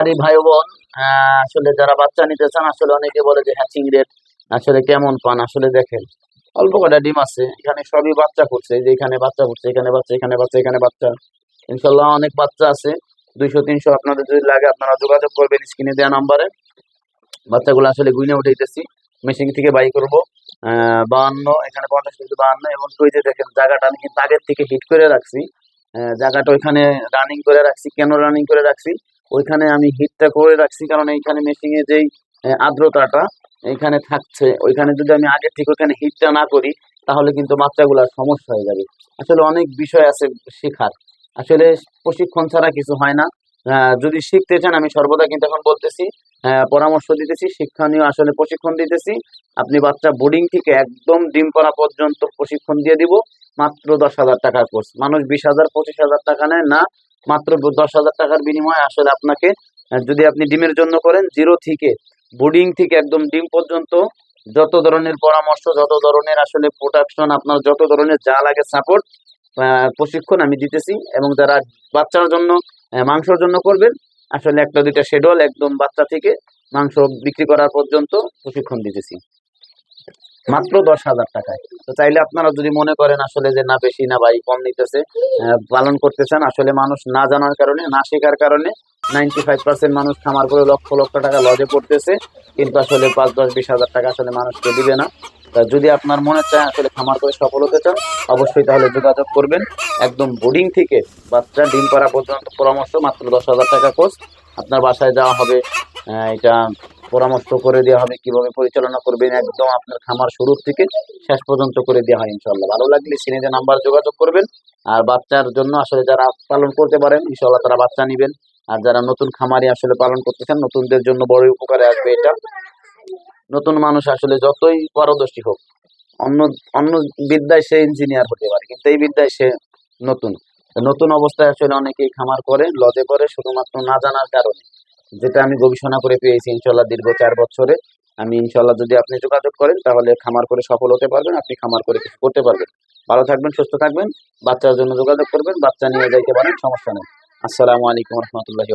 আরে ভাই বোন, আসলে যারা বাচ্চা নিতে চান আসলে অনেকে বলে যে হ্যাচিং রেট আসলে কেমন পান। আসলে দেখেন, অল্প কটা ডিম আছে, এখানে সবই বাচ্চা করছে। এই যে এখানে বাচ্চা করছে, এখানে বাচ্চা, এখানে বাচ্চা, এখানে বাচ্চা। ইনশাল্লাহ অনেক বাচ্চা আছে, 200 300। আপনাদের যদি লাগে আপনারা যোগাযোগ করবেন স্ক্রিনে দেওয়া নাম্বারে। বাচ্চাগুলো আসলে গুইনে উঠাইতেছি, মেশিন থেকে বাই করবো। 52, এখানে 50 থেকে 52। এবং ওই যে দেখেন জায়গাটা আমি কিন্তু আগের থেকে হিট করে রাখছি। জায়গাটা ওইখানে রানিং করে রাখছি। কেন রানিং করে রাখছি? ওইখানে আমি হিটটা করে রাখছি কারণ এইখানে মেশিনে যেই আর্দ্রতাটা এইখানে থাকছে, ওইখানে যদি আমি আগের থেকে ওইখানে হিটটা না করি তাহলে কিন্তু বাচ্চাগুলার সমস্যা হয়ে যাবে। আসলে অনেক বিষয় আছে শেখার। আসলে প্রশিক্ষণ ছাড়া কিছু হয় না। যদি শিখতে চান আমি সর্বদা কিন্তু এখন বলতেছি, পরামর্শ দিতেছি, শিক্ষণীয় আসলে প্রশিক্ষণ দিতেছি। আপনি বাচ্চা বোর্ডিং থেকে একদম ডিম পাড়া পর্যন্ত প্রশিক্ষণ দিয়ে দিব। মাত্র 10,000 টাকার কোর্স। মানুষ 20,000 25,000 টাকা নেয় না, মাত্র 10,000 টাকার বিনিময়ে আসলে আপনাকে, যদি আপনি ডিমের জন্য করেন, জিরো থেকে বোর্ডিং থেকে একদম ডিম পর্যন্ত যত ধরনের পরামর্শ, যত ধরনের আসলে প্রোডাকশন, আপনার যত ধরনের যা লাগে সাপোর্ট, প্রশিক্ষণ আমি দিতেছি। এবং যারা বাচ্চার জন্য, মাংসের জন্য করবেন, আসলে একটা দুইটা শেডল একদম বাচ্চা থেকে মাংস বিক্রি করার পর্যন্ত প্রশিক্ষণ দিতেছি মাত্র 10,000 টাকায়। তো চাইলে আপনারা যদি মনে করেন আসলে যে না বেশি না ভাই কম নিতেছে, পালন করতেছেন, আসলে মানুষ না জানার কারণে, না শেখার কারণে 95% মানুষ খামার করে লক্ষ লক্ষ টাকা লজে পড়তেছে, কিন্তু আসলে 5 10 20 হাজার টাকা আসলে মানুষকে দিবে না। তা যদি আপনার মনে চায় আসলে খামার করে সফল হতে চান, অবশ্যই তাহলে যোগাযোগ করবেন। একদম বোর্ডিং থেকে বাচ্চা ডিম পাড়া পর্যন্ত পরামর্শ, মাত্র 10,000 টাকা কোর্স। আপনার বাসায় যাওয়া হবে, এটা পরামর্শ করে দেওয়া হবে কিভাবে পরিচালনা করবেন, একদম আপনার খামার শুরু থেকে শেষ পর্যন্ত করে দেওয়া হয় ইনশাল্লাহ। ভালো লাগলে সিনে যে নাম্বার যোগাযোগ করবেন। আর বাচ্চার জন্য আসলে যারা পালন করতে পারেন ইনশাল্লাহ তারা বাচ্চা নিবেন। আর যারা নতুন খামারি আসলে পালন করতেছেন, নতুনদের জন্য বড় উপকারে আসবে এটা। নতুন মানুষ আসলে যতই পারদর্শী হোক, অন্য অন্য বিদ্যায় সে ইঞ্জিনিয়ার হতে পারে, কিন্তু এই বিদ্যায় সে নতুন। নতুন অবস্থায় আসলে অনেকেই খামার করে, লজে করে, শুধুমাত্র না জানার কারণে। যেটা আমি গবেষণা করে পেয়েছি ইনশাল্লাহ দীর্ঘ 4 বছরে। আমি ইনশাল্লাহ, যদি আপনি যোগাযোগ করেন তাহলে খামার করে সফল হতে পারবেন, আপনি খামার করে কিছু করতে পারবেন। ভালো থাকবেন, সুস্থ থাকবেন। বাচ্চার জন্য যোগাযোগ করবেন, বাচ্চা নিয়ে যাইতে পারেন, সমস্যা নেই। আসসালামু আলাইকুম রহমতুল্লাহি।